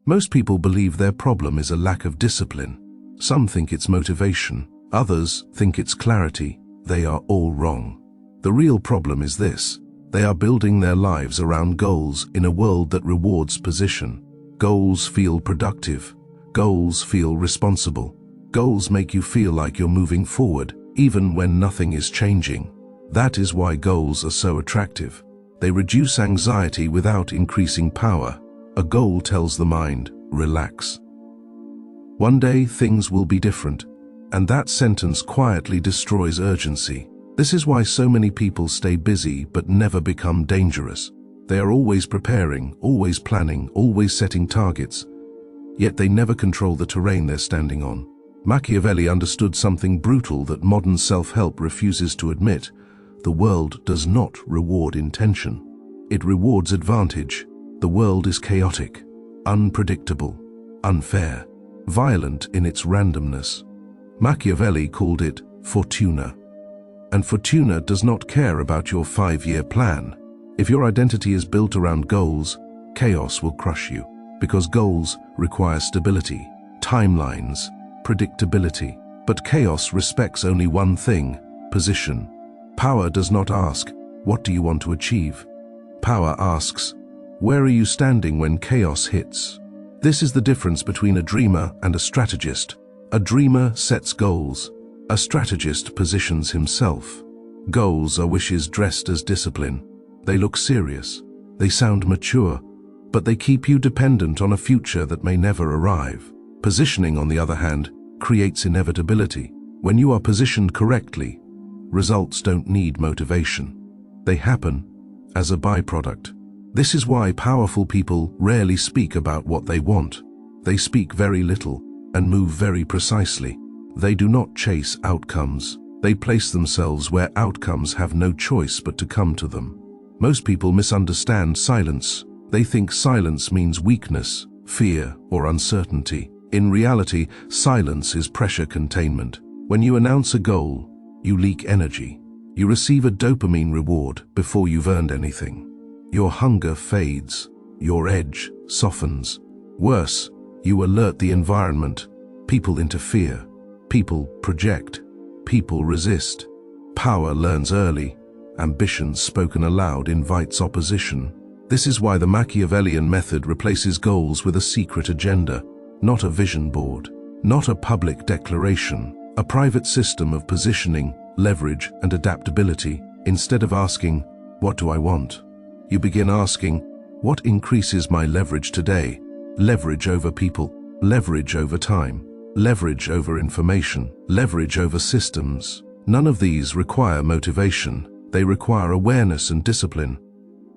Most people believe their problem is a lack of discipline. Some think it's motivation. Others think it's clarity. They are all wrong. The real problem is this: they are building their lives around goals in a world that rewards position. Goals feel productive. Goals feel responsible. Goals make you feel like you're moving forward, even when nothing is changing. That is why goals are so attractive. They reduce anxiety without increasing power. A goal tells the mind, relax. One day things will be different, and that sentence quietly destroys urgency. This is why so many people stay busy but never become dangerous. They are always preparing, always planning, always setting targets, yet they never control the terrain they're standing on. Machiavelli understood something brutal that modern self-help refuses to admit. The world does not reward intention. It rewards advantage. The world is chaotic, unpredictable, unfair, violent in its randomness. Machiavelli called it fortuna. And fortuna does not care about your 5-year plan. If your identity is built around goals, chaos will crush you, because goals require stability, timelines, predictability. But chaos respects only one thing: position. Power does not ask, what do you want to achieve? Power asks, where are you standing when chaos hits? This is the difference between a dreamer and a strategist. A dreamer sets goals. A strategist positions himself. Goals are wishes dressed as discipline. They look serious. They sound mature, but they keep you dependent on a future that may never arrive. Positioning, on the other hand, creates inevitability. When you are positioned correctly, results don't need motivation. They happen as a byproduct. This is why powerful people rarely speak about what they want. They speak very little and move very precisely. They do not chase outcomes. They place themselves where outcomes have no choice but to come to them. Most people misunderstand silence. They think silence means weakness, fear, or uncertainty. In reality, silence is pressure containment. When you announce a goal, you leak energy. You receive a dopamine reward before you've earned anything. Your hunger fades. Your edge softens. Worse, you alert the environment. People interfere. People project. People resist. Power learns early. Ambition spoken aloud invites opposition. This is why the Machiavellian method replaces goals with a secret agenda, not a vision board, not a public declaration, a private system of positioning, leverage, and adaptability. Instead of asking, what do I want? You begin asking, what increases my leverage today? Leverage over people, leverage over time, leverage over information, leverage over systems. None of these require motivation. They require awareness and discipline.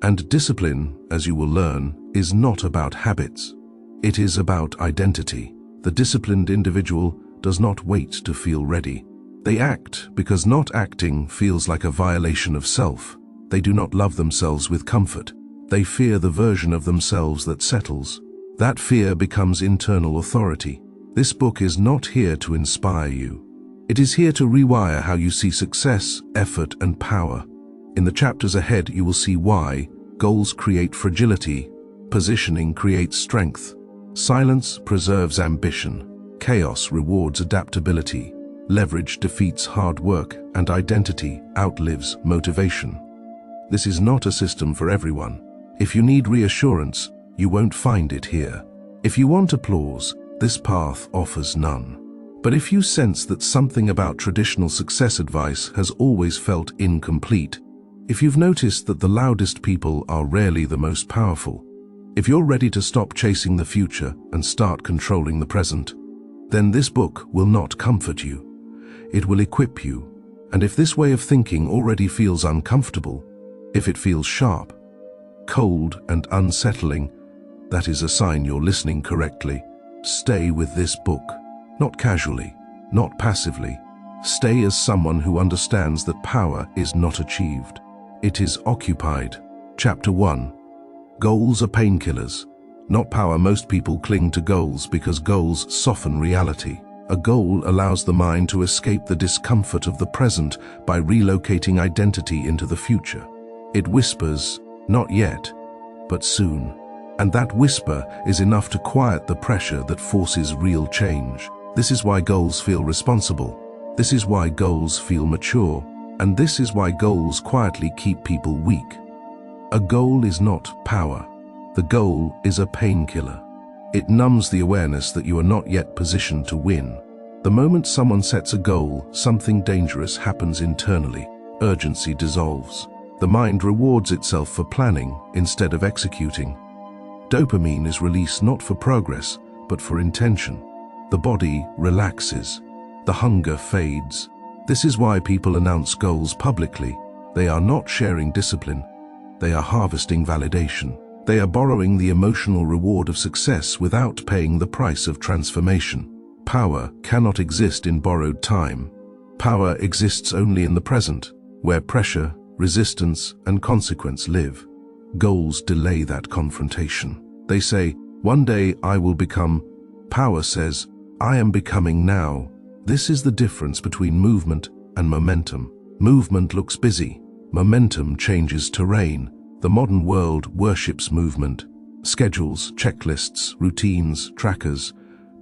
And discipline, as you will learn, is not about habits. It is about identity. The disciplined individual does not wait to feel ready. They act because not acting feels like a violation of self. They do not love themselves with comfort. They fear the version of themselves that settles. That fear becomes internal authority. This book is not here to inspire you. It is here to rewire how you see success, effort, and power. In the chapters ahead, you will see why goals create fragility, positioning creates strength, silence preserves ambition, chaos rewards adaptability, leverage defeats hard work, and identity outlives motivation. This is not a system for everyone. If you need reassurance, you won't find it here. If you want applause, this path offers none. But if you sense that something about traditional success advice has always felt incomplete, if you've noticed that the loudest people are rarely the most powerful, if you're ready to stop chasing the future and start controlling the present, then this book will not comfort you. It will equip you. And if this way of thinking already feels uncomfortable, if it feels sharp, cold, and unsettling, that is a sign you're listening correctly. Stay with this book. Not casually, not passively. Stay as someone who understands that power is not achieved. It is occupied. Chapter 1. Goals are painkillers, not power. Most people cling to goals because goals soften reality. A goal allows the mind to escape the discomfort of the present by relocating identity into the future. It whispers, not yet, but soon. And that whisper is enough to quiet the pressure that forces real change. This is why goals feel responsible. This is why goals feel mature. And this is why goals quietly keep people weak. A goal is not power. The goal is a painkiller. It numbs the awareness that you are not yet positioned to win. The moment someone sets a goal, something dangerous happens internally. Urgency dissolves. The mind rewards itself for planning instead of executing. Dopamine is released not for progress, but for intention. The body relaxes. The hunger fades. This is why people announce goals publicly. They are not sharing discipline. They are harvesting validation. They are borrowing the emotional reward of success without paying the price of transformation. Power cannot exist in borrowed time. Power exists only in the present, where pressure, resistance, and consequence live. Goals delay that confrontation. They say, "One day I will become." Power says, "I am becoming now." This is the difference between movement and momentum. Movement looks busy. Momentum changes terrain. The modern world worships movement. Schedules, checklists, routines, trackers,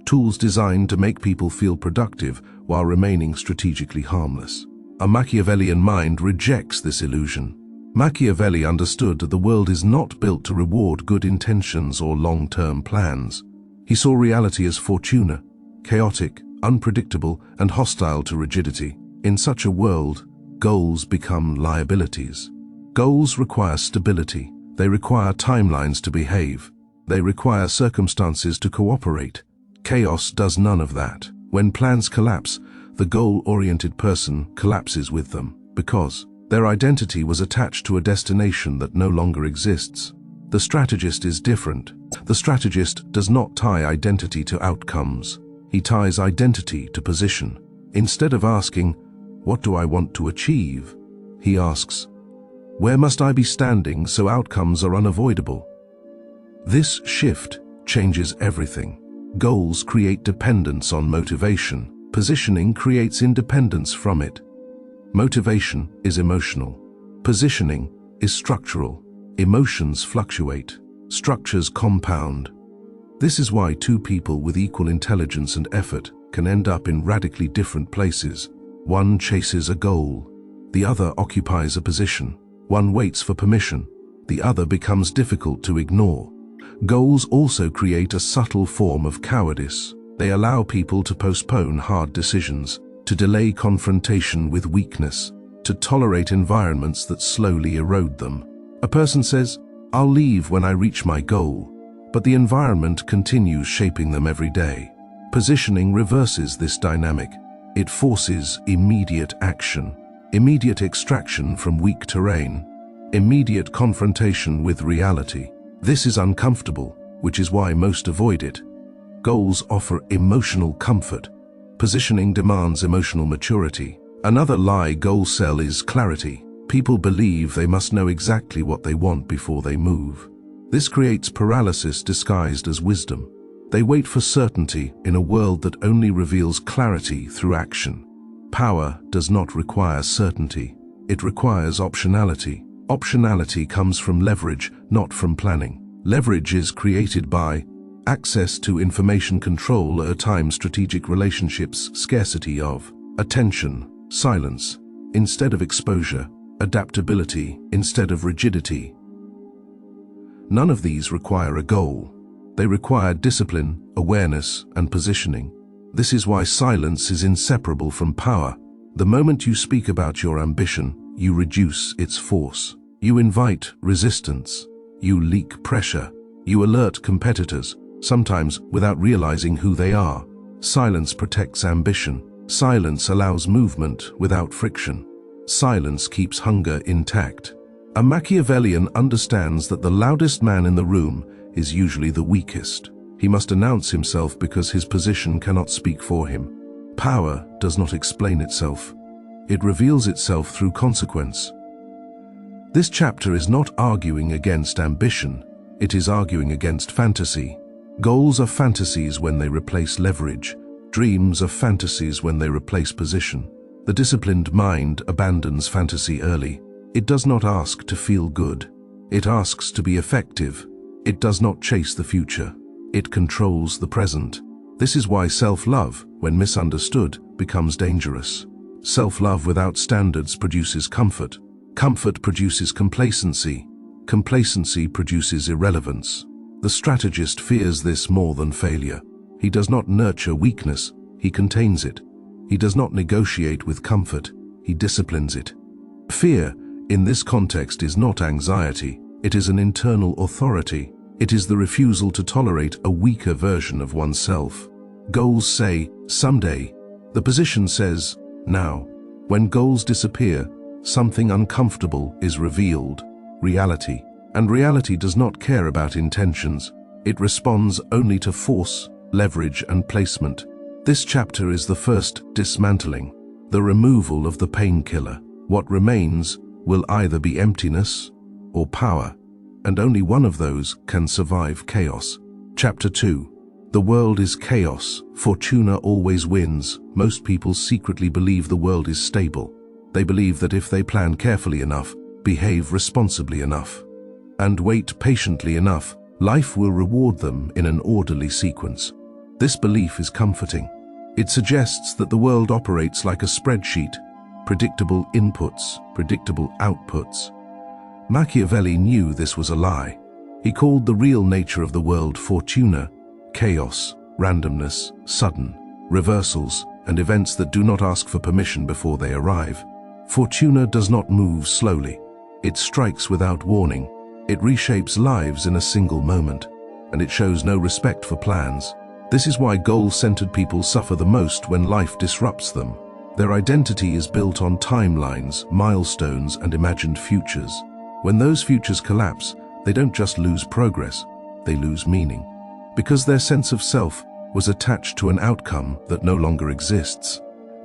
tools designed to make people feel productive while remaining strategically harmless. A Machiavellian mind rejects this illusion. Machiavelli understood that the world is not built to reward good intentions or long-term plans. He saw reality as fortuna, chaotic, unpredictable, and hostile to rigidity. In such a world, goals become liabilities. Goals require stability. They require timelines to behave. They require circumstances to cooperate. Chaos does none of that. When plans collapse, the goal-oriented person collapses with them, because their identity was attached to a destination that no longer exists. The strategist is different. The strategist does not tie identity to outcomes. He ties identity to position. Instead of asking, "What do I want to achieve?" he asks, "Where must I be standing so outcomes are unavoidable?" This shift changes everything. Goals create dependence on motivation. Positioning creates independence from it. Motivation is emotional. Positioning is structural. Emotions fluctuate. Structures compound. This is why two people with equal intelligence and effort can end up in radically different places. One chases a goal. The other occupies a position. One waits for permission. The other becomes difficult to ignore. Goals also create a subtle form of cowardice. They allow people to postpone hard decisions, to delay confrontation with weakness, to tolerate environments that slowly erode them. A person says, "I'll leave when I reach my goal," but the environment continues shaping them every day. Positioning reverses this dynamic. It forces immediate action, immediate extraction from weak terrain, immediate confrontation with reality. This is uncomfortable, which is why most avoid it. Goals offer emotional comfort. Positioning demands emotional maturity. Another lie goals sell is clarity. People believe they must know exactly what they want before they move. This creates paralysis disguised as wisdom. They wait for certainty in a world that only reveals clarity through action. Power does not require certainty. It requires optionality. Optionality comes from leverage, not from planning. Leverage is created by access to information control at a time, strategic relationships, scarcity of attention, silence instead of exposure, adaptability instead of rigidity. None of these require a goal. They require discipline, awareness, and positioning. This is why silence is inseparable from power. The moment you speak about your ambition, you reduce its force. You invite resistance. You leak pressure. You alert competitors, sometimes without realizing who they are. Silence protects ambition. Silence allows movement without friction. Silence keeps hunger intact. A Machiavellian understands that the loudest man in the room is usually the weakest. He must announce himself because his position cannot speak for him. Power does not explain itself. It reveals itself through consequence. This chapter is not arguing against ambition. It is arguing against fantasy. Goals are fantasies when they replace leverage. Dreams are fantasies when they replace position. The disciplined mind abandons fantasy early. It does not ask to feel good. It asks to be effective. It does not chase the future. It controls the present. This is why self-love, when misunderstood, becomes dangerous. Self-love without standards produces comfort. Comfort produces complacency. Complacency produces irrelevance. The strategist fears this more than failure. He does not nurture weakness, he contains it. He does not negotiate with comfort, he disciplines it. Fear, in this context, is not anxiety. It is an internal authority. It is the refusal to tolerate a weaker version of oneself. Goals say, someday. The position says, now. When goals disappear, something uncomfortable is revealed, reality. And reality does not care about intentions. It responds only to force, leverage, and placement. This chapter is the first dismantling, the removal of the painkiller. What remains will either be emptiness or power, and only one of those can survive chaos. Chapter 2. The world is chaos. Fortuna always wins. Most people secretly believe the world is stable. They believe that if they plan carefully enough, behave responsibly enough, and wait patiently enough, life will reward them in an orderly sequence. This belief is comforting. It suggests that the world operates like a spreadsheet, predictable inputs, predictable outputs. Machiavelli knew this was a lie. He called the real nature of the world fortuna, chaos, randomness, sudden, reversals, and events that do not ask for permission before they arrive. Fortuna does not move slowly. It strikes without warning. It reshapes lives in a single moment, and it shows no respect for plans. This is why goal-centered people suffer the most when life disrupts them. Their identity is built on timelines, milestones, and imagined futures. When those futures collapse, they don't just lose progress, they lose meaning. Because their sense of self was attached to an outcome that no longer exists.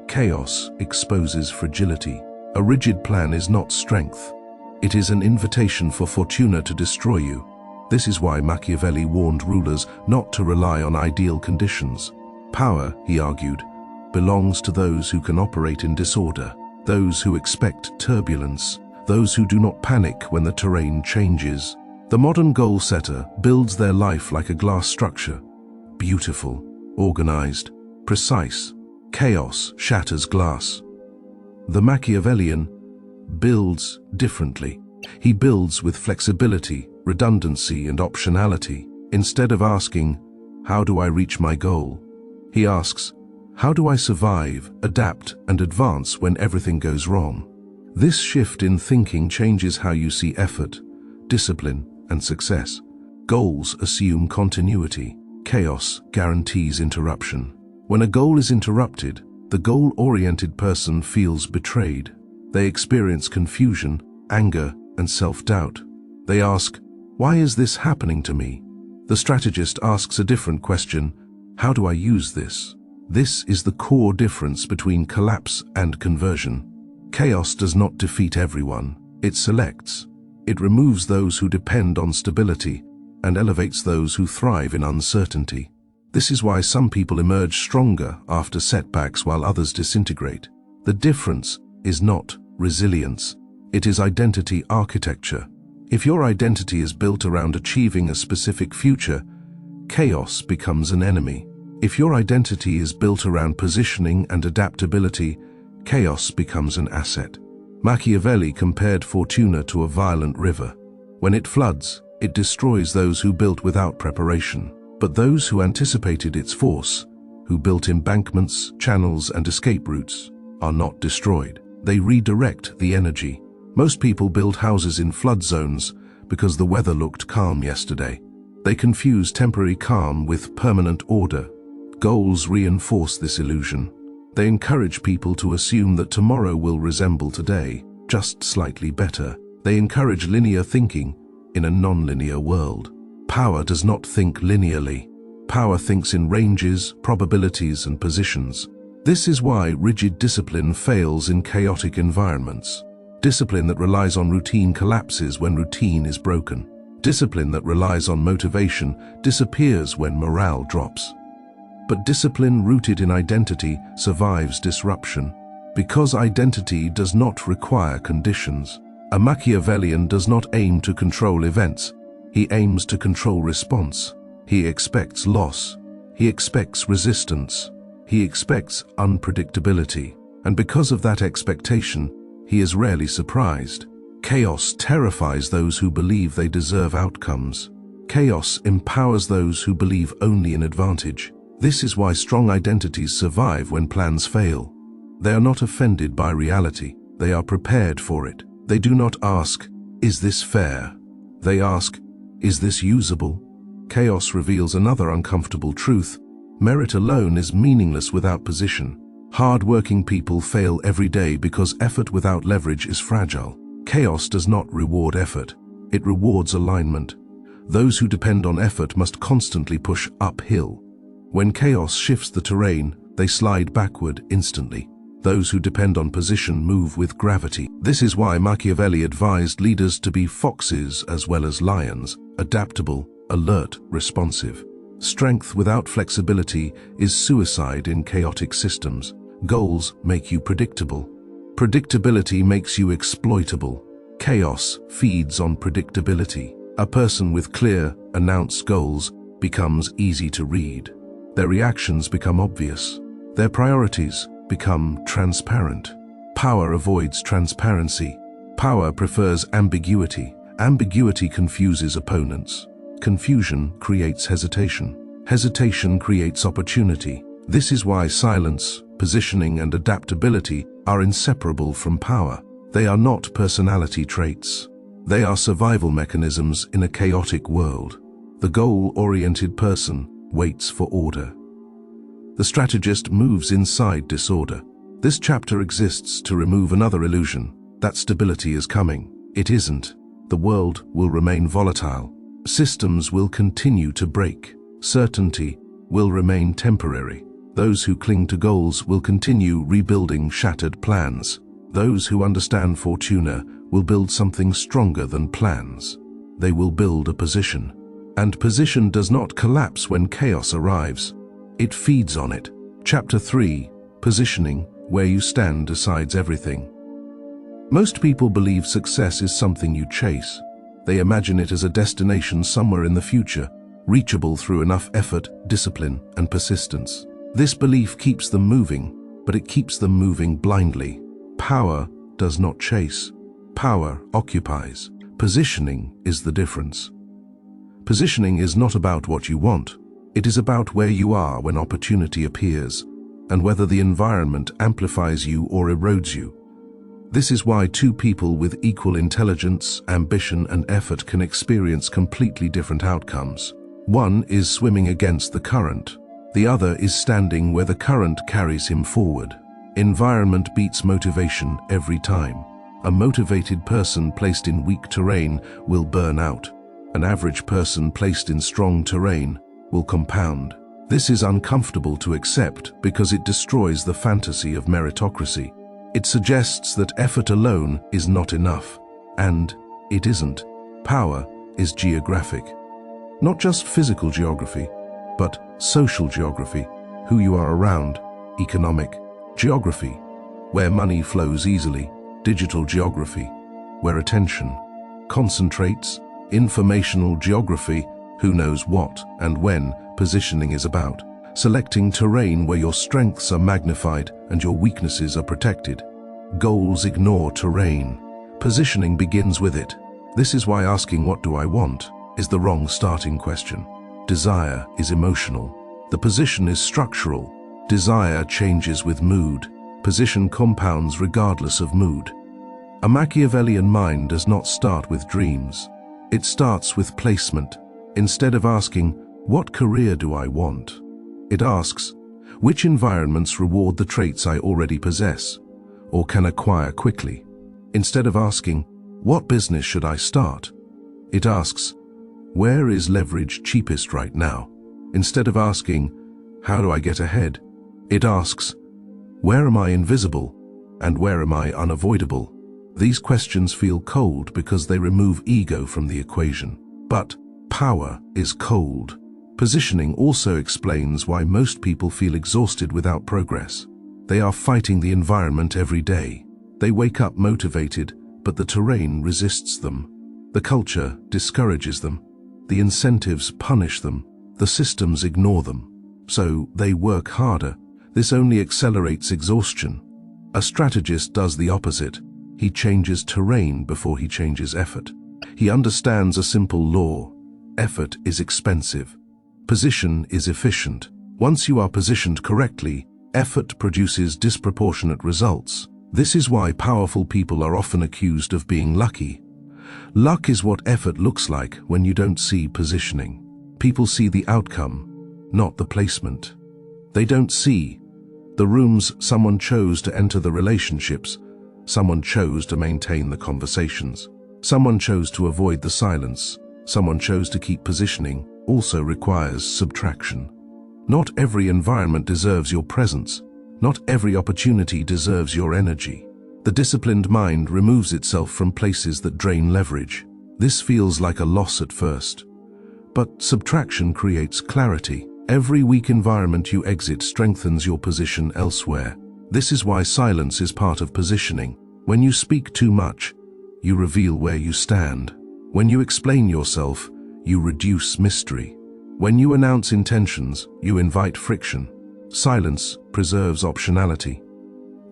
Chaos exposes fragility. A rigid plan is not strength. It is an invitation for fortuna to destroy you. This is why Machiavelli warned rulers not to rely on ideal conditions. Power, he argued, belongs to those who can operate in disorder, those who expect turbulence, those who do not panic when the terrain changes. The modern goal setter builds their life like a glass structure, beautiful, organized, precise. Chaos shatters glass. The Machiavellian builds differently. He builds with flexibility, redundancy, and optionality. Instead of asking, how do I reach my goal? He asks, how do I survive, adapt, and advance when everything goes wrong? This shift in thinking changes how you see effort, discipline, and success. Goals assume continuity. Chaos guarantees interruption. When a goal is interrupted, the goal-oriented person feels betrayed. They experience confusion, anger, and self-doubt. They ask, why is this happening to me? The strategist asks a different question, how do I use this? This is the core difference between collapse and conversion. Chaos does not defeat everyone. It selects. It removes those who depend on stability and elevates those who thrive in uncertainty. This is why some people emerge stronger after setbacks while others disintegrate. The difference is not resilience. It is identity architecture. If your identity is built around achieving a specific future, chaos becomes an enemy. If your identity is built around positioning and adaptability, chaos becomes an asset. Machiavelli compared fortuna to a violent river. When it floods, it destroys those who built without preparation. But those who anticipated its force, who built embankments, channels, and escape routes, are not destroyed. They redirect the energy. Most people build houses in flood zones because the weather looked calm yesterday. They confuse temporary calm with permanent order. Goals reinforce this illusion. They encourage people to assume that tomorrow will resemble today, just slightly better. They encourage linear thinking in a non-linear world. Power does not think linearly. Power thinks in ranges, probabilities, and positions. This is why rigid discipline fails in chaotic environments. Discipline that relies on routine collapses when routine is broken. Discipline that relies on motivation disappears when morale drops. But discipline rooted in identity survives disruption, because identity does not require conditions. A Machiavellian does not aim to control events. He aims to control response. He expects loss. He expects resistance. He expects unpredictability. And because of that expectation, he is rarely surprised. Chaos terrifies those who believe they deserve outcomes. Chaos empowers those who believe only in advantage. This is why strong identities survive when plans fail. They are not offended by reality. They are prepared for it. They do not ask, "Is this fair?" They ask, "Is this usable?" Chaos reveals another uncomfortable truth. Merit alone is meaningless without position. Hard-working people fail every day because effort without leverage is fragile. Chaos does not reward effort. It rewards alignment. Those who depend on effort must constantly push uphill. When chaos shifts the terrain, they slide backward instantly. Those who depend on position move with gravity. This is why Machiavelli advised leaders to be foxes as well as lions, adaptable, alert, responsive. Strength without flexibility is suicide in chaotic systems. Goals make you predictable. Predictability makes you exploitable. Chaos feeds on predictability. A person with clear, announced goals becomes easy to read. Their reactions become obvious. Their priorities become transparent. Power avoids transparency. Power prefers ambiguity. Ambiguity confuses opponents. Confusion creates hesitation. Hesitation creates opportunity. This is why silence, positioning, and adaptability are inseparable from power. They are not personality traits. They are survival mechanisms in a chaotic world. The goal-oriented person waits for order. The strategist moves inside disorder. This chapter exists to remove another illusion, that stability is coming. It isn't. The world will remain volatile. Systems will continue to break. Certainty will remain temporary. Those who cling to goals will continue rebuilding shattered plans. Those who understand Fortuna will build something stronger than plans. They will build a position. And position does not collapse when chaos arrives. It feeds on it. Chapter 3, Positioning, where you stand decides everything. Most people believe success is something you chase. They imagine it as a destination somewhere in the future, reachable through enough effort, discipline, and persistence. This belief keeps them moving, but it keeps them moving blindly. Power does not chase. Power occupies. Positioning is the difference. Positioning is not about what you want. It is about where you are when opportunity appears, and whether the environment amplifies you or erodes you. This is why two people with equal intelligence, ambition, and effort can experience completely different outcomes. One is swimming against the current. The other is standing where the current carries him forward. Environment beats motivation every time. A motivated person placed in weak terrain will burn out. An average person placed in strong terrain will compound. This is uncomfortable to accept because it destroys the fantasy of meritocracy. It suggests that effort alone is not enough, and it isn't. Power is geographic. Not just physical geography, but social geography, who you are around, economic geography, where money flows easily, digital geography, where attention concentrates, informational geography, who knows what and when positioning is about. Selecting terrain where your strengths are magnified and your weaknesses are protected. Goals ignore terrain. Positioning begins with it. This is why asking "what do I want?" is the wrong starting question. Desire is emotional. The position is structural. Desire changes with mood. Position compounds regardless of mood. A Machiavellian mind does not start with dreams. It starts with placement. Instead of asking, "What career do I want?" it asks, "Which environments reward the traits I already possess or can acquire quickly?" Instead of asking, "What business should I start?" it asks, "Where is leverage cheapest right now?" Instead of asking, "How do I get ahead?" it asks, "Where am I invisible and where am I unavoidable?" These questions feel cold because they remove ego from the equation. But power is cold. Positioning also explains why most people feel exhausted without progress. They are fighting the environment every day. They wake up motivated, but the terrain resists them. The culture discourages them. The incentives punish them. The systems ignore them. So they work harder. This only accelerates exhaustion. A strategist does the opposite. He changes terrain before he changes effort. He understands a simple law. Effort is expensive. Position is efficient. Once you are positioned correctly, effort produces disproportionate results. This is why powerful people are often accused of being lucky. Luck is what effort looks like when you don't see positioning. People see the outcome, not the placement. They don't see the rooms someone chose to enter, the relationships someone chose to maintain, the conversations someone chose to avoid, the silence someone chose to keep. Positioning also requires subtraction. Not every environment deserves your presence. Not every opportunity deserves your energy. The disciplined mind removes itself from places that drain leverage. This feels like a loss at first. But subtraction creates clarity. Every weak environment you exit strengthens your position elsewhere. This is why silence is part of positioning. When you speak too much, you reveal where you stand. When you explain yourself, you reduce mystery. When you announce intentions, you invite friction. Silence preserves optionality.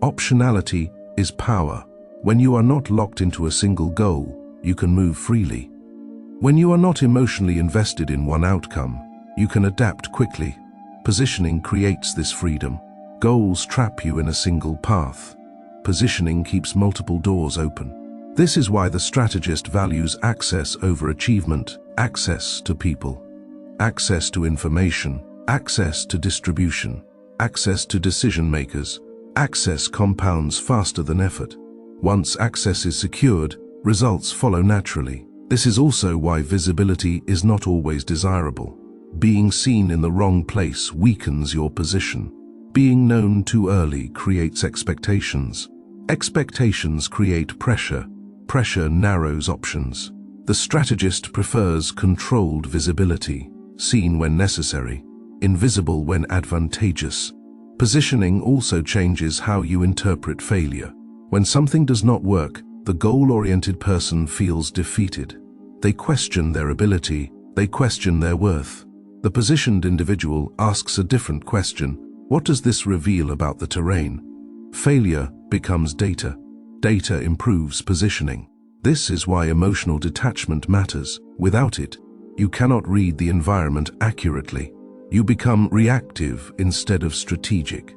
Optionality is power. When you are not locked into a single goal, you can move freely. When you are not emotionally invested in one outcome, you can adapt quickly. Positioning creates this freedom. Goals trap you in a single path. Positioning keeps multiple doors open. This is why the strategist values access over achievement, access to people, access to information, access to distribution, access to decision makers. Access compounds faster than effort. Once access is secured, results follow naturally. This is also why visibility is not always desirable. Being seen in the wrong place weakens your position. Being known too early creates expectations. Expectations create pressure. Pressure narrows options. The strategist prefers controlled visibility, seen when necessary, invisible when advantageous. Positioning also changes how you interpret failure. When something does not work, the goal-oriented person feels defeated. They question their ability. They question their worth. The positioned individual asks a different question. What does this reveal about the terrain? Failure becomes data. Data improves positioning. This is why emotional detachment matters. Without it, you cannot read the environment accurately. You become reactive instead of strategic.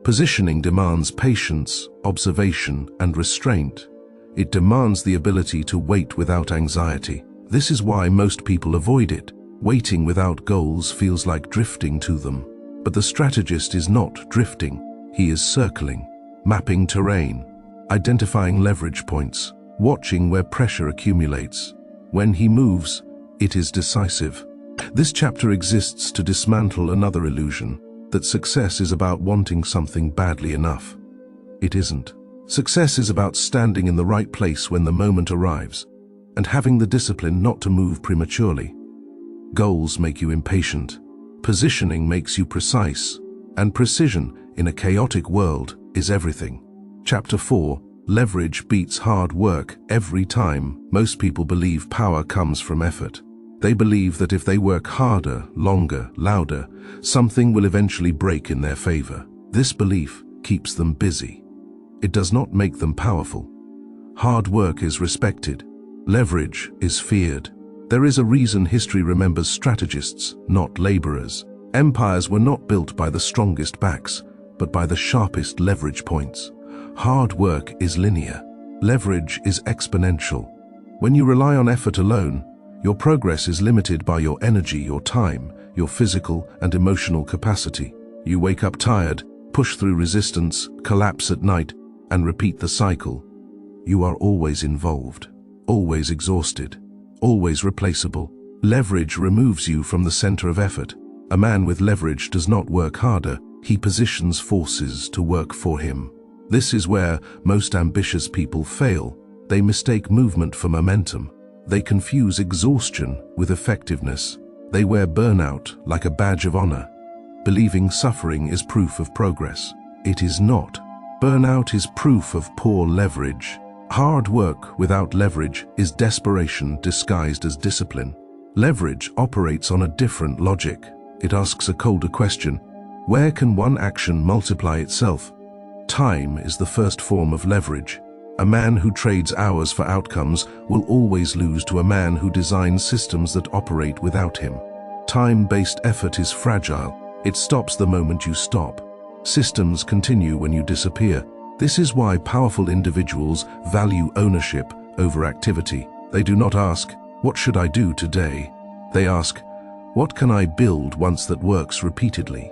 Positioning demands patience, observation, and restraint. It demands the ability to wait without anxiety. This is why most people avoid it. Waiting without goals feels like drifting to them. But the strategist is not drifting. He is circling, mapping terrain, identifying leverage points, watching where pressure accumulates. When he moves, it is decisive. This chapter exists to dismantle another illusion, that success is about wanting something badly enough. It isn't. Success is about standing in the right place when the moment arrives, and having the discipline not to move prematurely. Goals make you impatient. Positioning makes you precise. And precision, in a chaotic world, is everything. Chapter 4. Leverage beats hard work every time. Most people believe power comes from effort. They believe that if they work harder, longer, louder, something will eventually break in their favor. This belief keeps them busy. It does not make them powerful. Hard work is respected. Leverage is feared. There is a reason history remembers strategists, not laborers. Empires were not built by the strongest backs, but by the sharpest leverage points. Hard work is linear. Leverage is exponential. When you rely on effort alone, your progress is limited by your energy, your time, your physical and emotional capacity. You wake up tired, push through resistance, collapse at night, and repeat the cycle. You are always involved, always exhausted, always replaceable. Leverage removes you from the center of effort. A man with leverage does not work harder, he positions forces to work for him. This is where most ambitious people fail. They mistake movement for momentum. They confuse exhaustion with effectiveness. They wear burnout like a badge of honor, believing suffering is proof of progress. It is not. Burnout is proof of poor leverage. Hard work without leverage is desperation disguised as discipline. Leverage operates on a different logic. It asks a colder question: where can one action multiply itself? Time is the first form of leverage. A man who trades hours for outcomes will always lose to a man who designs systems that operate without him. Time-based effort is fragile. It stops the moment you stop. Systems continue when you disappear. This is why powerful individuals value ownership over activity. They do not ask, "What should I do today?" They ask, "What can I build once that works repeatedly?"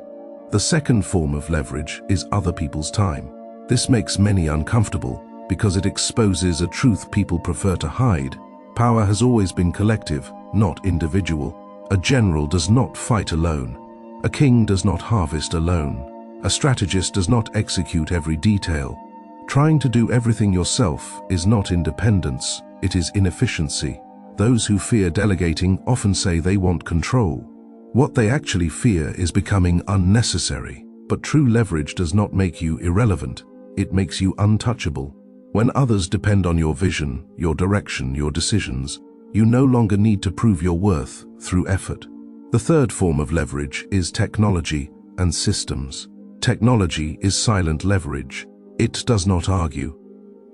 The second form of leverage is other people's time. This makes many uncomfortable because it exposes a truth people prefer to hide. Power has always been collective, not individual. A general does not fight alone. A king does not harvest alone. A strategist does not execute every detail. Trying to do everything yourself is not independence, it is inefficiency. Those who fear delegating often say they want control. What they actually fear is becoming unnecessary. But true leverage does not make you irrelevant. It makes you untouchable. When others depend on your vision, your direction, your decisions, you no longer need to prove your worth through effort. The third form of leverage is technology and systems. Technology is silent leverage. It does not argue.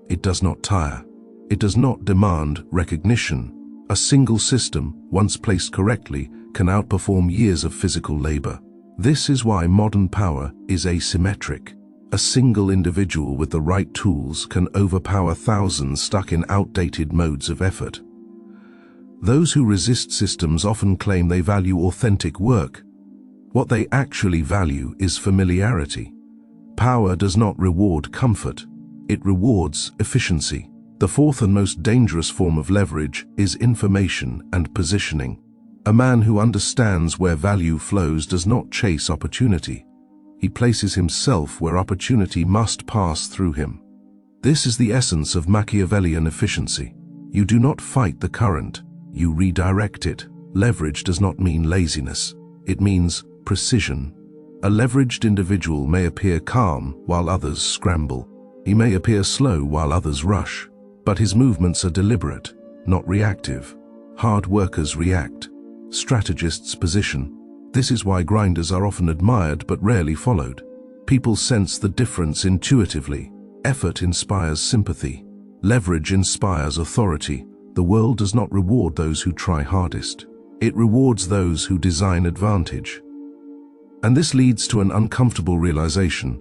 It does not tire. It does not demand recognition. A single system, once placed correctly, can outperform years of physical labor. This is why modern power is asymmetric. A single individual with the right tools can overpower thousands stuck in outdated modes of effort. Those who resist systems often claim they value authentic work. What they actually value is familiarity. Power does not reward comfort. It rewards efficiency. The fourth and most dangerous form of leverage is information and positioning. A man who understands where value flows does not chase opportunity. He places himself where opportunity must pass through him. This is the essence of Machiavellian efficiency. You do not fight the current, you redirect it. Leverage does not mean laziness. It means precision. A leveraged individual may appear calm while others scramble. He may appear slow while others rush. But his movements are deliberate, not reactive. Hard workers react. Strategists position. This is why grinders are often admired but rarely followed. People sense the difference intuitively. Effort inspires sympathy. Leverage inspires authority. The world does not reward those who try hardest. It rewards those who design advantage. And this leads to an uncomfortable realization.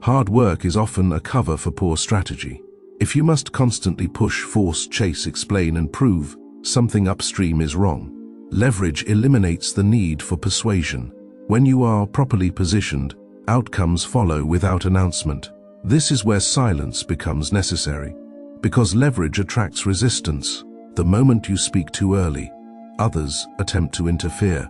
Hard work is often a cover for poor strategy. If you must constantly push, force, chase, explain, and prove, something upstream is wrong. Leverage eliminates the need for persuasion. When you are properly positioned, outcomes follow without announcement. This is where silence becomes necessary. Because leverage attracts resistance. The moment you speak too early, others attempt to interfere.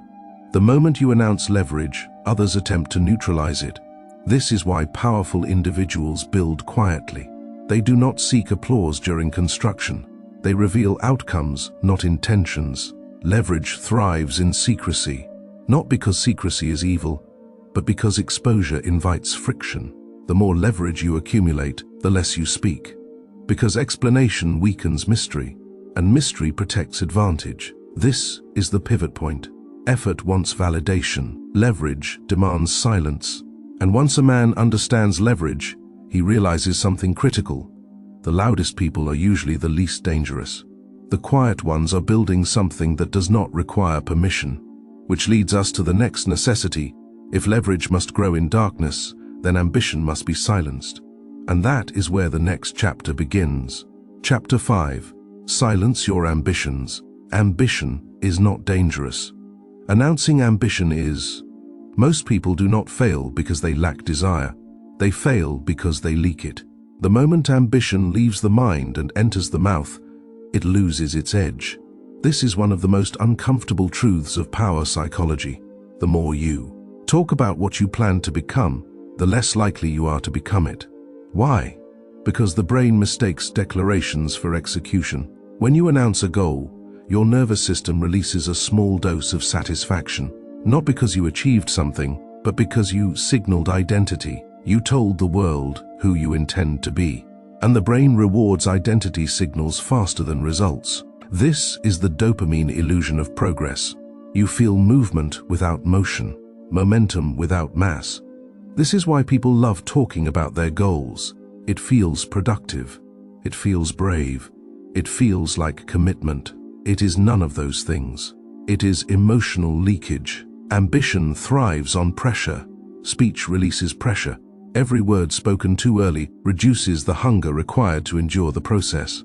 The moment you announce leverage, others attempt to neutralize it. This is why powerful individuals build quietly. They do not seek applause during construction. They reveal outcomes, not intentions. Leverage thrives in secrecy, not because secrecy is evil, but because exposure invites friction. The more leverage you accumulate, the less you speak. Because explanation weakens mystery, and mystery protects advantage. This is the pivot point. Effort wants validation. Leverage demands silence. And once a man understands leverage, he realizes something critical. The loudest people are usually the least dangerous. The quiet ones are building something that does not require permission. Which leads us to the next necessity. If leverage must grow in darkness, then ambition must be silenced. And that is where the next chapter begins. Chapter 5. Silence your ambitions. Ambition is not dangerous. Announcing ambition is. Most people do not fail because they lack desire. They fail because they leak it. The moment ambition leaves the mind and enters the mouth, it loses its edge. This is one of the most uncomfortable truths of power psychology. The more you talk about what you plan to become, the less likely you are to become it. Why? Because the brain mistakes declarations for execution. When you announce a goal, your nervous system releases a small dose of satisfaction. Not because you achieved something, but because you signaled identity. You told the world who you intend to be. And the brain rewards identity signals faster than results. This is the dopamine illusion of progress. You feel movement without motion, momentum without mass. This is why people love talking about their goals. It feels productive. It feels brave. It feels like commitment. It is none of those things. It is emotional leakage. Ambition thrives on pressure. Speech releases pressure. Every word spoken too early reduces the hunger required to endure the process.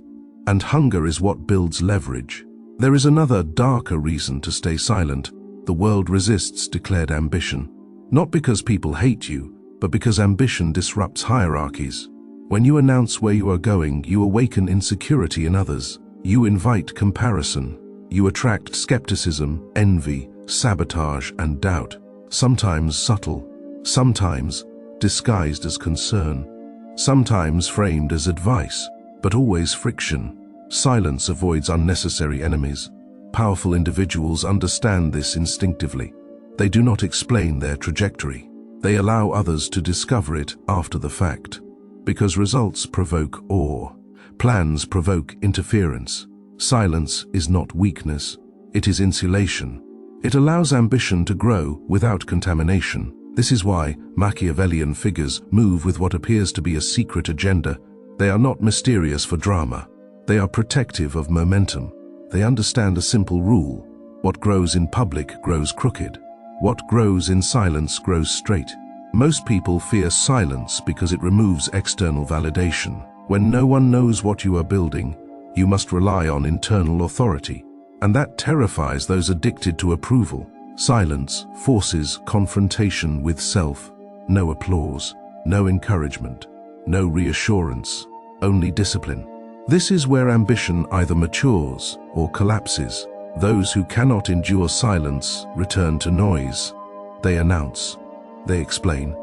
And hunger is what builds leverage. There is another, darker reason to stay silent. The world resists declared ambition. Not because people hate you, but because ambition disrupts hierarchies. When you announce where you are going, you awaken insecurity in others. You invite comparison. You attract skepticism, envy, sabotage, and doubt. Sometimes subtle, sometimes disguised as concern, sometimes framed as advice, but always friction. Silence avoids unnecessary enemies. Powerful individuals understand this instinctively. They do not explain their trajectory. They allow others to discover it after the fact. Because results provoke awe. Plans provoke interference. Silence is not weakness. It is insulation. It allows ambition to grow without contamination. This is why Machiavellian figures move with what appears to be a secret agenda. They are not mysterious for drama. They are protective of momentum. They understand a simple rule. What grows in public grows crooked. What grows in silence grows straight. Most people fear silence because it removes external validation. When no one knows what you are building, you must rely on internal authority. And that terrifies those addicted to approval. Silence forces confrontation with self. No applause, no encouragement, no reassurance, only discipline. This is where ambition either matures or collapses. Those who cannot endure silence return to noise. They announce, they explain,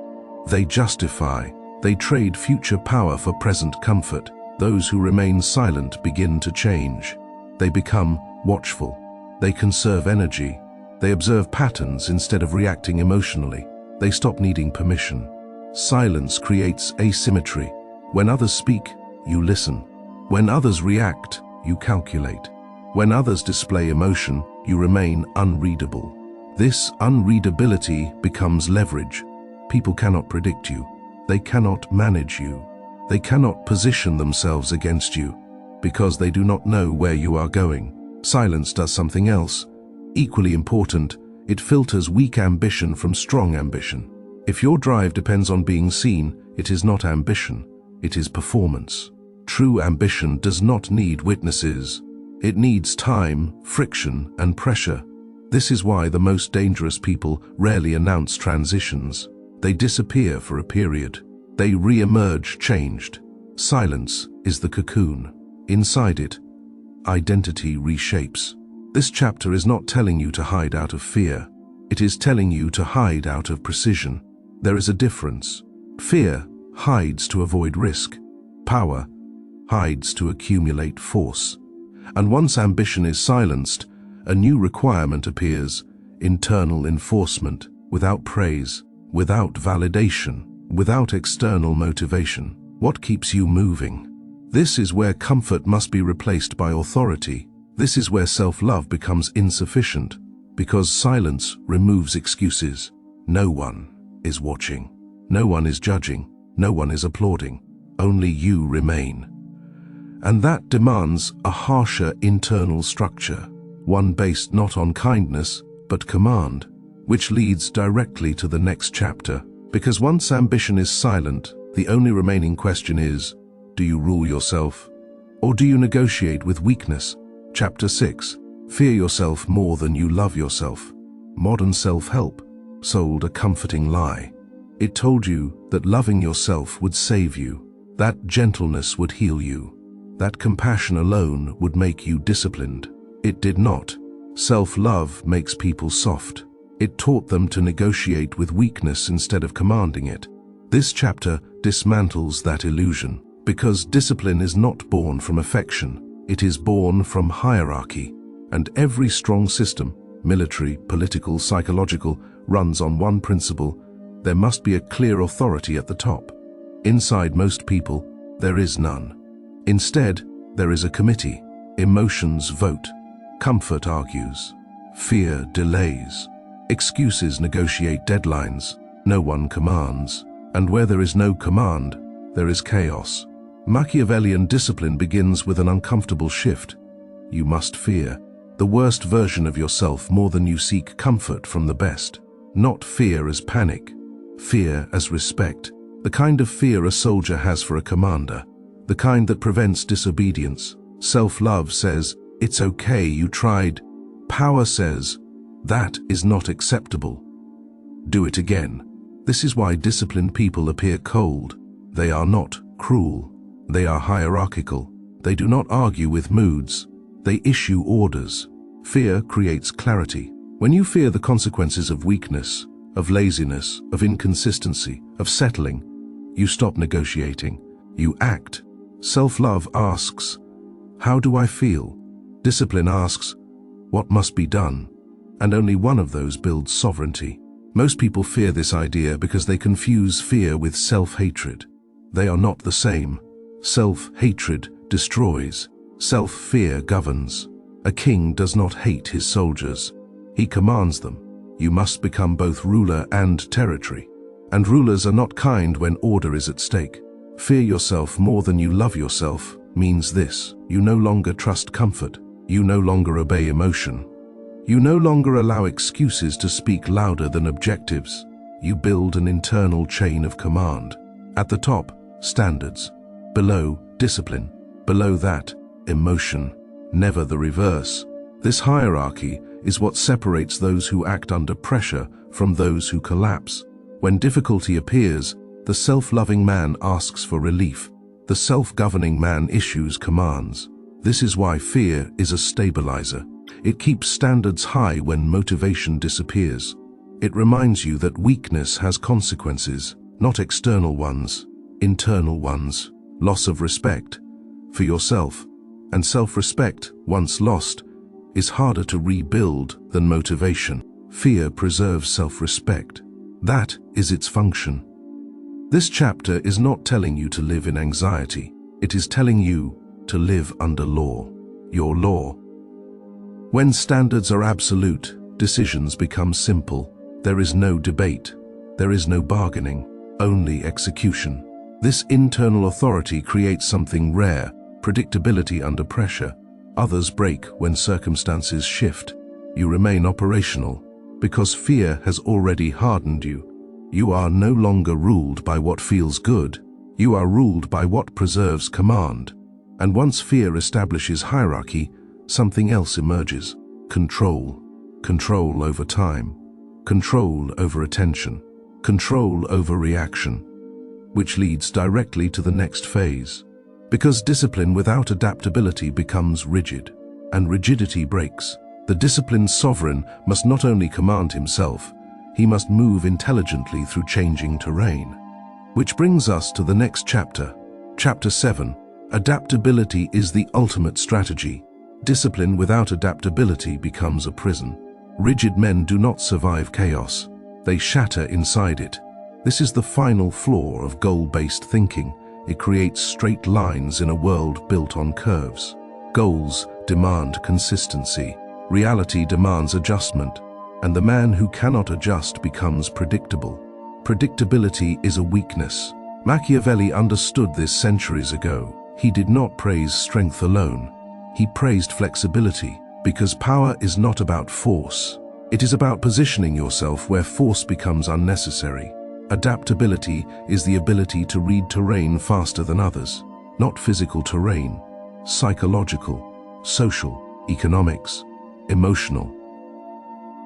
they justify, they trade future power for present comfort. Those who remain silent begin to change. They become watchful. They conserve energy. They observe patterns instead of reacting emotionally. They stop needing permission. Silence creates asymmetry. When others speak, you listen. When others react, you calculate. When others display emotion, you remain unreadable. This unreadability becomes leverage. People cannot predict you. They cannot manage you. They cannot position themselves against you because they do not know where you are going. Silence does something else. Equally important, it filters weak ambition from strong ambition. If your drive depends on being seen, it is not ambition, it is performance. True ambition does not need witnesses. It needs time, friction, and pressure. This is why the most dangerous people rarely announce transitions. They disappear for a period. They re-emerge changed. Silence is the cocoon. Inside it, identity reshapes. This chapter is not telling you to hide out of fear. It is telling you to hide out of precision. There is a difference. Fear hides to avoid risk. Power hides to accumulate force. And once ambition is silenced, a new requirement appears: internal enforcement, without praise, without validation, without external motivation. What keeps you moving? This is where comfort must be replaced by authority. This is where self-love becomes insufficient, because silence removes excuses. No one is watching. No one is judging. No one is applauding. Only you remain. And that demands a harsher internal structure, one based not on kindness, but command, which leads directly to the next chapter. Because once ambition is silent, the only remaining question is, do you rule yourself? Or do you negotiate with weakness? Chapter 6. Fear yourself more than you love yourself. Modern self-help sold a comforting lie. It told you that loving yourself would save you, that gentleness would heal you, that compassion alone would make you disciplined. It did not. Self-love makes people soft. It taught them to negotiate with weakness instead of commanding it. This chapter dismantles that illusion, because discipline is not born from affection. It is born from hierarchy, and every strong system, military, political, psychological, runs on one principle: there must be a clear authority at the top. Inside most people, there is none. Instead, there is a committee. Emotions vote. Comfort argues. Fear delays. Excuses negotiate deadlines. No one commands. And where there is no command, there is chaos. Machiavellian discipline begins with an uncomfortable shift. You must fear the worst version of yourself more than you seek comfort from the best. Not fear as panic, fear as respect. The kind of fear a soldier has for a commander. The kind that prevents disobedience. Self-love says, "It's okay, you tried." Power says, "That is not acceptable. Do it again." This is why disciplined people appear cold. They are not cruel. They are hierarchical. They do not argue with moods. They issue orders. Fear creates clarity. When you fear the consequences of weakness, of laziness, of inconsistency, of settling, you stop negotiating. You act. Self-love asks, "How do I feel?" Discipline asks, "What must be done?" And only one of those builds sovereignty. Most people fear this idea because they confuse fear with self-hatred. They are not the same. Self-hatred destroys. Self-fear governs. A king does not hate his soldiers. He commands them. You must become both ruler and territory. And rulers are not kind when order is at stake. Fear yourself more than you love yourself means this: you no longer trust comfort. You no longer obey emotion. You no longer allow excuses to speak louder than objectives. You build an internal chain of command. At the top, standards. Below, discipline. Below that, emotion. Never the reverse. This hierarchy is what separates those who act under pressure from those who collapse. When difficulty appears, the self-loving man asks for relief. The self-governing man issues commands. This is why fear is a stabilizer. It keeps standards high when motivation disappears. It reminds you that weakness has consequences, not external ones, internal ones. Loss of respect for yourself, and self-respect, once lost, is harder to rebuild than motivation. Fear preserves self-respect. That is its function. This chapter is not telling you to live in anxiety. It is telling you to live under law. Your law. When standards are absolute, decisions become simple. There is no debate. There is no bargaining, only execution. This internal authority creates something rare, predictability under pressure. Others break when circumstances shift. You remain operational because fear has already hardened you. You are no longer ruled by what feels good. You are ruled by what preserves command. And once fear establishes hierarchy, something else emerges. Control. Control over time. Control over attention. Control over reaction. Which leads directly to the next phase. Because discipline without adaptability becomes rigid, and rigidity breaks. The disciplined sovereign must not only command himself, he must move intelligently through changing terrain. Which brings us to the next chapter. Chapter 7. Adaptability is the ultimate strategy. Discipline without adaptability becomes a prison. Rigid men do not survive chaos. They shatter inside it. This is the final flaw of goal-based thinking. It creates straight lines in a world built on curves. Goals demand consistency. Reality demands adjustment. And the man who cannot adjust becomes predictable. Predictability is a weakness. Machiavelli understood this centuries ago. He did not praise strength alone. He praised flexibility, because power is not about force. It is about positioning yourself where force becomes unnecessary. Adaptability is the ability to read terrain faster than others. Not physical terrain, psychological, social, economics, emotional.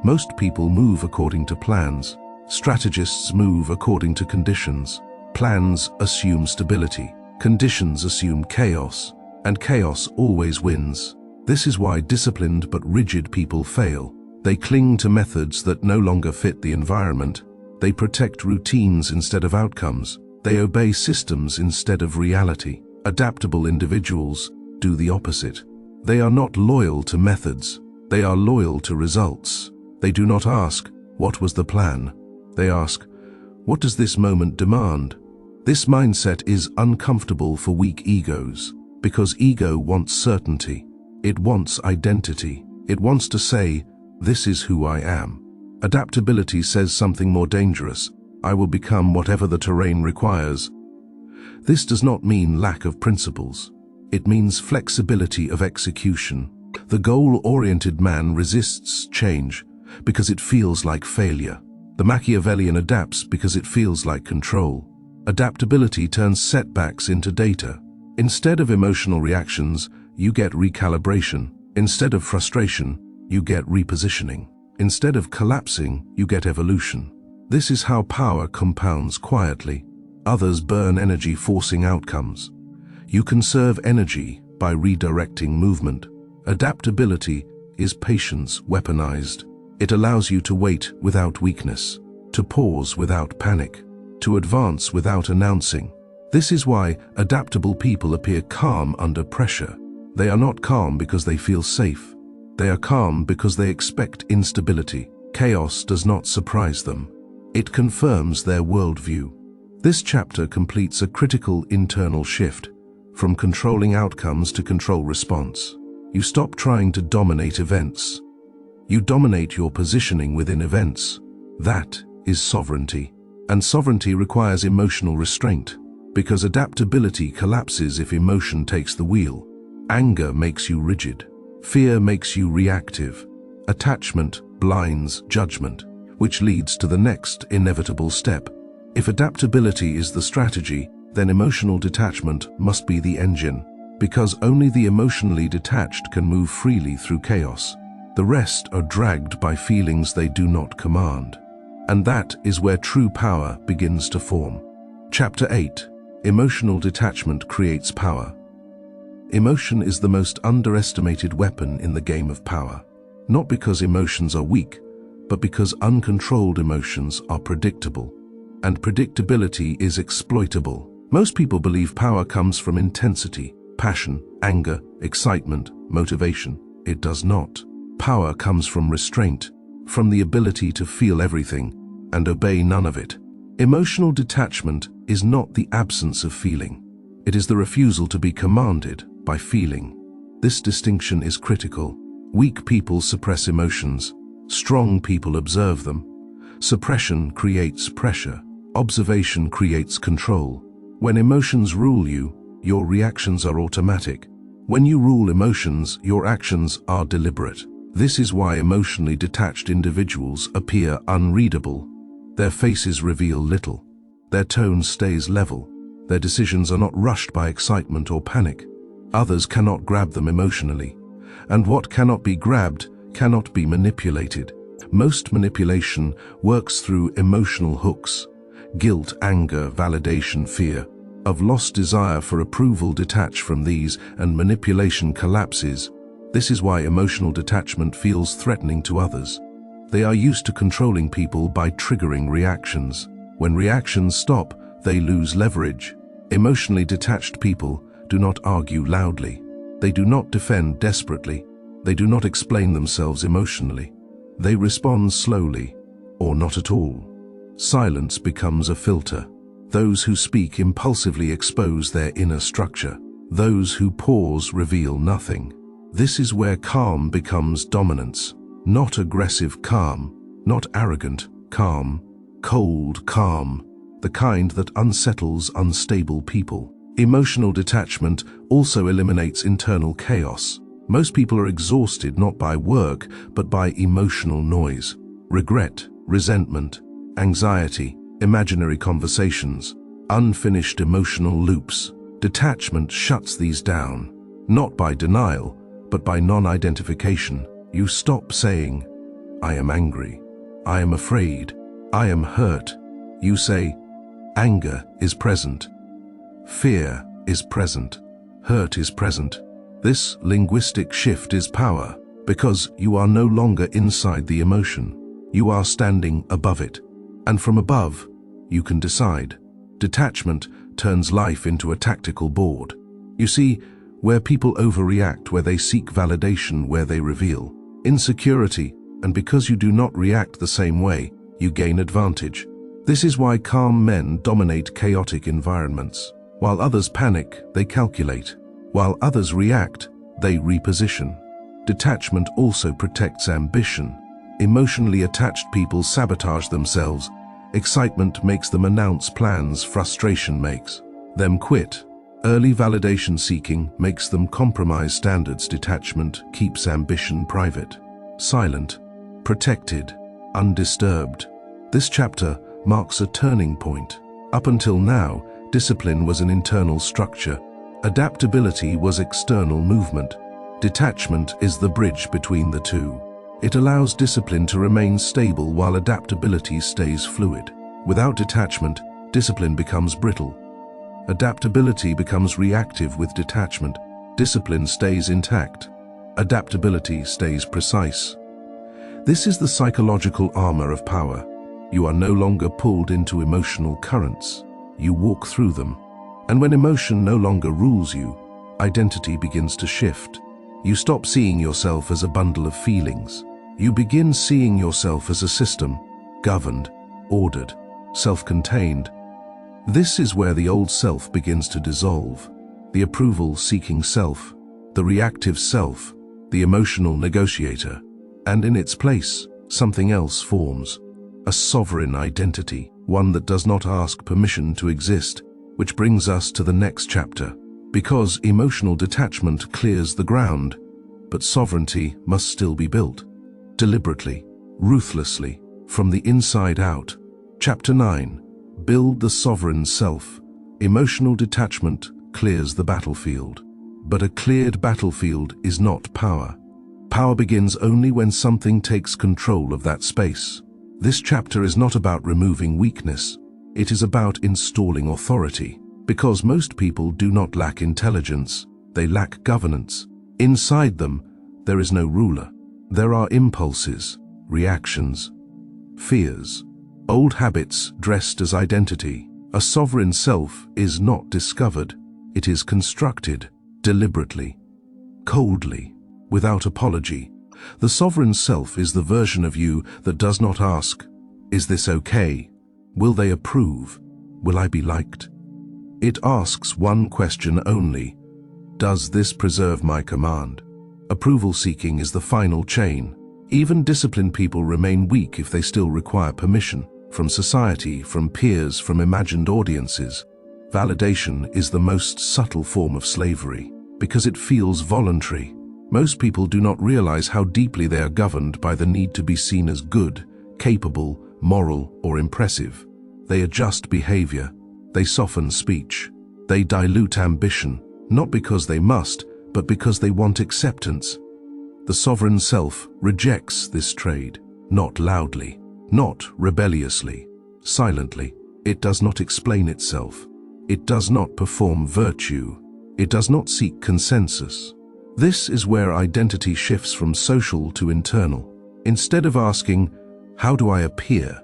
Most people move according to plans. Strategists move according to conditions. Plans assume stability. Conditions assume chaos. And chaos always wins. This is why disciplined but rigid people fail. They cling to methods that no longer fit the environment. They protect routines instead of outcomes. They obey systems instead of reality. Adaptable individuals do the opposite. They are not loyal to methods. They are loyal to results. They do not ask, "What was the plan?" They ask, "What does this moment demand?" This mindset is uncomfortable for weak egos, because ego wants certainty. It wants identity. It wants to say, "This is who I am." Adaptability says something more dangerous. I will become whatever the terrain requires. This does not mean lack of principles. It means flexibility of execution. The goal-oriented man resists change because it feels like failure. The Machiavellian adapts because it feels like control. Adaptability turns setbacks into data. Instead of emotional reactions, you get recalibration. Instead of frustration, you get repositioning. Instead of collapsing, you get evolution. This is how power compounds quietly. Others burn energy forcing outcomes. You conserve energy by redirecting movement. Adaptability is patience weaponized. It allows you to wait without weakness, to pause without panic, to advance without announcing. This is why adaptable people appear calm under pressure. They are not calm because they feel safe. They are calm because they expect instability. Chaos does not surprise them. It confirms their worldview. This chapter completes a critical internal shift, from controlling outcomes to control response. You stop trying to dominate events. You dominate your positioning within events. That is sovereignty. And sovereignty requires emotional restraint, because adaptability collapses if emotion takes the wheel. Anger makes you rigid. Fear makes you reactive. Attachment blinds judgment, which leads to the next inevitable step. If adaptability is the strategy, then emotional detachment must be the engine, because only the emotionally detached can move freely through chaos. The rest are dragged by feelings they do not command. And that is where true power begins to form. Chapter 8. Emotional detachment creates power. Emotion is the most underestimated weapon in the game of power. Not because emotions are weak, but because uncontrolled emotions are predictable. And predictability is exploitable. Most people believe power comes from intensity, passion, anger, excitement, motivation. It does not. Power comes from restraint, from the ability to feel everything and obey none of it. Emotional detachment is not the absence of feeling. It is the refusal to be commanded by feeling. This distinction is critical. Weak people suppress emotions. Strong people observe them. Suppression creates pressure. Observation creates control. When emotions rule you, your reactions are automatic. When you rule emotions, your actions are deliberate. This is why emotionally detached individuals appear unreadable. Their faces reveal little. Their tone stays level. Their decisions are not rushed by excitement or panic. Others cannot grab them emotionally. And what cannot be grabbed cannot be manipulated. Most manipulation works through emotional hooks. Guilt, anger, validation, fear. Of lost desire for approval detach from these, and manipulation collapses. This is why emotional detachment feels threatening to others. They are used to controlling people by triggering reactions. When reactions stop, they lose leverage. Emotionally detached people do not argue loudly. They do not defend desperately. They do not explain themselves emotionally. They respond slowly, or not at all. Silence becomes a filter. Those who speak impulsively expose their inner structure. Those who pause reveal nothing. This is where calm becomes dominance. Not aggressive calm, not arrogant calm, cold calm, the kind that unsettles unstable people. Emotional detachment also eliminates internal chaos. Most people are exhausted not by work, but by emotional noise. Regret, resentment, anxiety, imaginary conversations, unfinished emotional loops. Detachment shuts these down, not by denial, but by non-identification. You stop saying, "I am angry, I am afraid, I am hurt." You say, "Anger is present, fear is present, hurt is present." This linguistic shift is power, because you are no longer inside the emotion. You are standing above it. And from above, you can decide. Detachment turns life into a tactical board. You see, where people overreact, where they seek validation, where they reveal insecurity, and because you do not react the same way, you gain advantage. This is why calm men dominate chaotic environments. While others panic, they calculate. While others react, they reposition. Detachment also protects ambition. Emotionally attached people sabotage themselves. Excitement makes them announce plans, frustration makes them quit. Early validation seeking makes them compromise standards. Detachment keeps ambition private, silent, protected, undisturbed. This chapter marks a turning point. Up until now, discipline was an internal structure. Adaptability was external movement. Detachment is the bridge between the two. It allows discipline to remain stable while adaptability stays fluid. Without detachment, discipline becomes brittle. Adaptability becomes reactive with detachment. Discipline stays intact. Adaptability stays precise. This is the psychological armor of power. You are no longer pulled into emotional currents. You walk through them. And when emotion no longer rules you, identity begins to shift. You stop seeing yourself as a bundle of feelings. You begin seeing yourself as a system, governed, ordered, self-contained. This is where the old self begins to dissolve. The approval-seeking self, the reactive self, the emotional negotiator. And in its place, something else forms. A sovereign identity, one that does not ask permission to exist, which brings us to the next chapter. Because emotional detachment clears the ground, but sovereignty must still be built. Deliberately, ruthlessly, from the inside out. Chapter 9. Build the sovereign self. Emotional detachment clears the battlefield. But a cleared battlefield is not power. Power begins only when something takes control of that space. This chapter is not about removing weakness. It is about installing authority. Because most people do not lack intelligence, they lack governance. Inside them, there is no ruler. There are impulses, reactions, fears, old habits dressed as identity. A sovereign self is not discovered. It is constructed, deliberately, coldly, without apology. The sovereign self is the version of you that does not ask, "Is this okay? Will they approve? Will I be liked?" It asks one question only: does this preserve my command? Approval seeking is the final chain. Even disciplined people remain weak if they still require permission from society, from peers, from imagined audiences. Validation is the most subtle form of slavery because it feels voluntary. Most people do not realize how deeply they are governed by the need to be seen as good, capable, moral, or impressive. They adjust behavior. They soften speech. They dilute ambition, not because they must, but because they want acceptance. The sovereign self rejects this trade, not loudly, not rebelliously, silently. It does not explain itself. It does not perform virtue. It does not seek consensus. This is where identity shifts from social to internal. Instead of asking, "How do I appear?"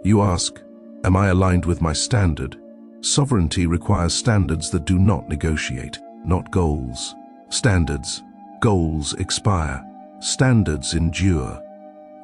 you ask, "Am I aligned with my standard?" Sovereignty requires standards that do not negotiate, not goals. Standards, goals expire. Standards endure.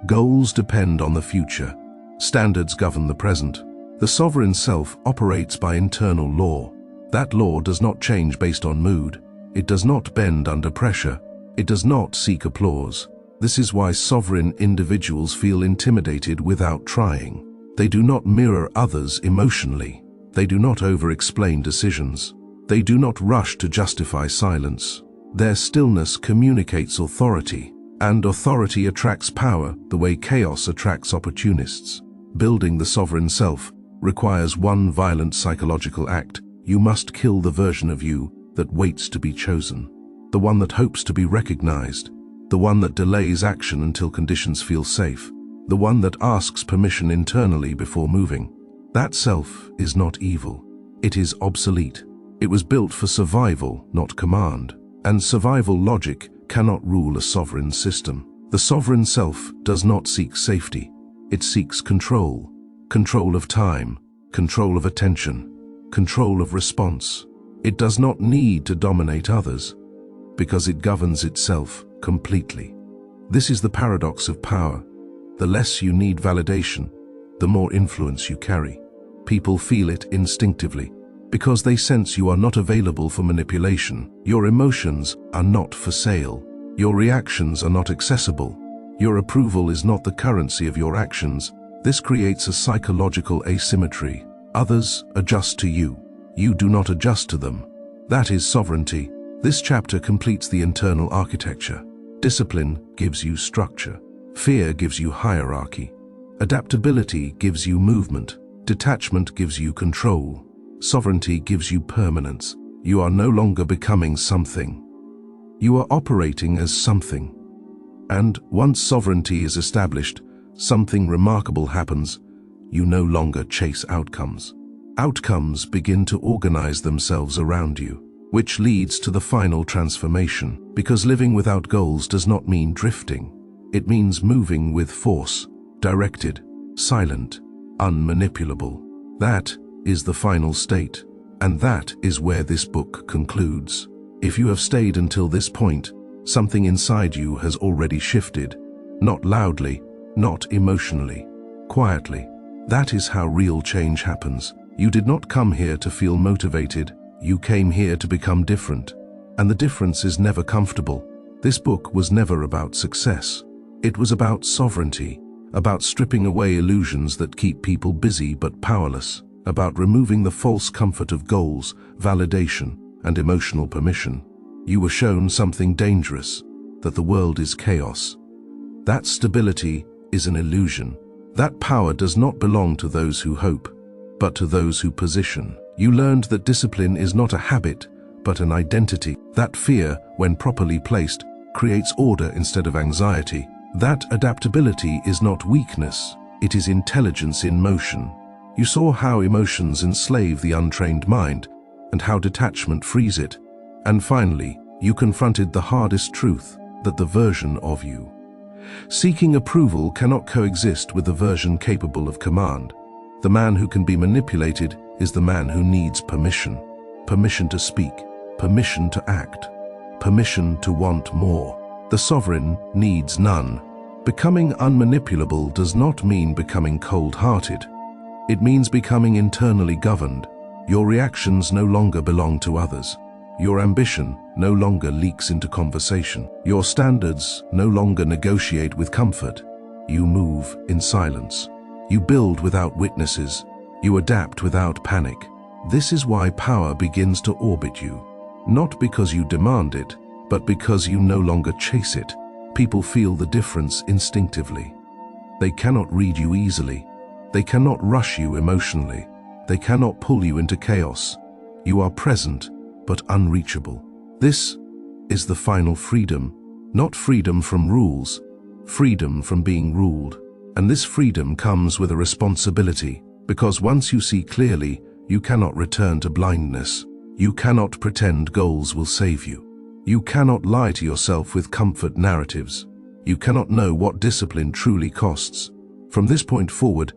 Goals depend on the future. Standards govern the present. The sovereign self operates by internal law. That law does not change based on mood. It does not bend under pressure. It does not seek applause. This is why sovereign individuals feel intimidated without trying. They do not mirror others emotionally. They do not over-explain decisions. They do not rush to justify silence. Their stillness communicates authority, and authority attracts power the way chaos attracts opportunists. Building the sovereign self requires one violent psychological act. You must kill the version of you that waits to be chosen, the one that hopes to be recognized, the one that delays action until conditions feel safe, the one that asks permission internally before moving. That self is not evil. It is obsolete. It was built for survival, not command. And survival logic cannot rule a sovereign system. The sovereign self does not seek safety. It seeks control. Control of time, control of attention, control of response. It does not need to dominate others because it governs itself completely. This is the paradox of power. The less you need validation, the more influence you carry. People feel it instinctively. because they sense you are not available for manipulation. Your emotions are not for sale. Your reactions are not accessible. Your approval is not the currency of your actions. This creates a psychological asymmetry. Others adjust to you. You do not adjust to them. That is sovereignty. This chapter completes the internal architecture. Discipline gives you structure. Fear gives you hierarchy. Adaptability gives you movement. Detachment gives you control. Sovereignty gives you permanence. You are no longer becoming something. You are operating as something. And once sovereignty is established, something remarkable happens. You no longer chase outcomes. Outcomes begin to organize themselves around you, which leads to the final transformation, because living without goals does not mean drifting. It means moving with force, directed, silent, unmanipulable. That is the final state, and that is where this book concludes. If you have stayed until this point, something inside you has already shifted, not loudly, not emotionally, quietly. That is how real change happens. You did not come here to feel motivated. You came here to become different. And the difference is never comfortable. This book was never about success. It was about sovereignty, about stripping away illusions that keep people busy but powerless, about removing the false comfort of goals, validation, and emotional permission. You were shown something dangerous, that the world is chaos. That stability is an illusion. That power does not belong to those who hope, but to those who position. You learned that discipline is not a habit, but an identity. That fear, when properly placed, creates order instead of anxiety. That adaptability is not weakness, it is intelligence in motion. You saw how emotions enslave the untrained mind, and how detachment frees it. And finally, you confronted the hardest truth, that the version of you seeking approval cannot coexist with the version capable of command. The man who can be manipulated is the man who needs permission. Permission to speak, permission to act, permission to want more. The sovereign needs none. Becoming unmanipulable does not mean becoming cold-hearted. It means becoming internally governed. Your reactions no longer belong to others. Your ambition no longer leaks into conversation. Your standards no longer negotiate with comfort. You move in silence. You build without witnesses. You adapt without panic. This is why power begins to orbit you. Not because you demand it, but because you no longer chase it. People feel the difference instinctively. They cannot read you easily. They cannot rush you emotionally. They cannot pull you into chaos. You are present, but unreachable. This is the final freedom, not freedom from rules, freedom from being ruled. And this freedom comes with a responsibility, because once you see clearly, you cannot return to blindness. You cannot pretend goals will save you. You cannot lie to yourself with comfort narratives. You cannot know what discipline truly costs. From this point forward,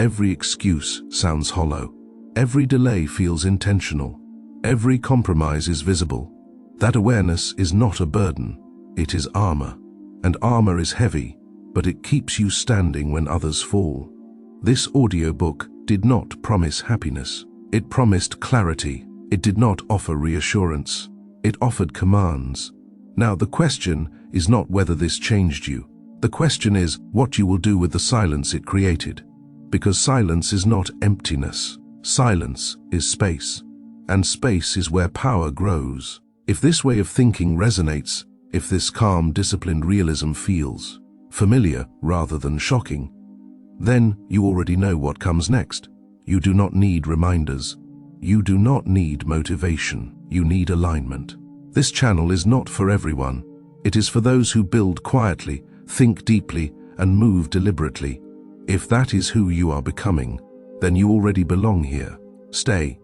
every excuse sounds hollow. Every delay feels intentional. Every compromise is visible. That awareness is not a burden. It is armor. And armor is heavy, but it keeps you standing when others fall. This audiobook did not promise happiness. It promised clarity. It did not offer reassurance. It offered commands. Now the question is not whether this changed you. The question is what you will do with the silence it created. Because silence is not emptiness. Silence is space. And space is where power grows. If this way of thinking resonates, if this calm, disciplined realism feels familiar rather than shocking, then you already know what comes next. You do not need reminders. You do not need motivation. You need alignment. This channel is not for everyone. It is for those who build quietly, think deeply, and move deliberately. If that is who you are becoming, then you already belong here. Stay.